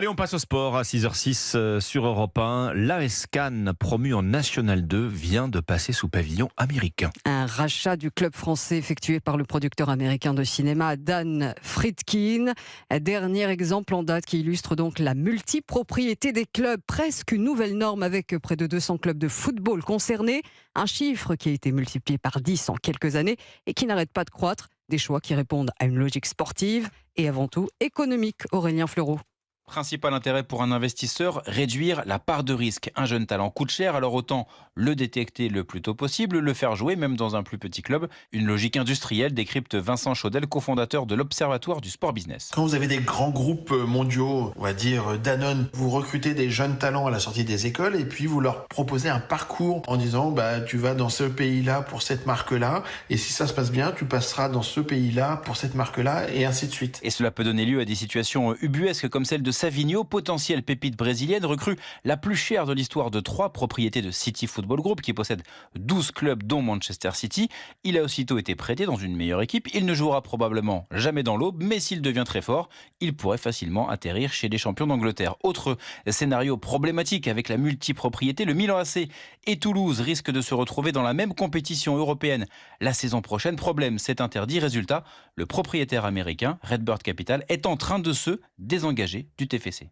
Allez, on passe au sport à 6h06 sur Europe 1. L'AS Cannes, promu en National 2, vient de passer sous pavillon américain. Un rachat du club français effectué par le producteur américain de cinéma Dan Friedkin. Dernier exemple en date qui illustre donc la multipropriété des clubs. Presque une nouvelle norme avec près de 200 clubs de football concernés. Un chiffre qui a été multiplié par 10 en quelques années et qui n'arrête pas de croître. Des choix qui répondent à une logique sportive et avant tout économique. Aurélien Fleureau. Principal intérêt pour un investisseur, réduire la part de risque. Un jeune talent coûte cher, alors autant le détecter le plus tôt possible, le faire jouer même dans un plus petit club. Une logique industrielle, décrypte Vincent Chaudel, cofondateur de l'Observatoire du Sport Business. Quand vous avez des grands groupes mondiaux, on va dire Danone, vous recrutez des jeunes talents à la sortie des écoles et puis vous leur proposez un parcours en disant tu vas dans ce pays-là pour cette marque-là et si ça se passe bien, tu passeras dans ce pays-là pour cette marque-là et ainsi de suite. Et cela peut donner lieu à des situations ubuesques comme celle de Savigno, potentielle pépite brésilienne, recrue la plus chère de l'histoire de 3 propriétés de City Football Group qui possède 12 clubs dont Manchester City. Il a aussitôt été prêté dans une meilleure équipe. Il ne jouera probablement jamais dans l'aube, mais s'il devient très fort, il pourrait facilement atterrir chez les champions d'Angleterre. Autre scénario problématique avec la multipropriété, le Milan AC et Toulouse risquent de se retrouver dans la même compétition européenne la saison prochaine. Problème, c'est interdit. Résultat, le propriétaire américain, Redbird Capital, est en train de se désengager du TFC.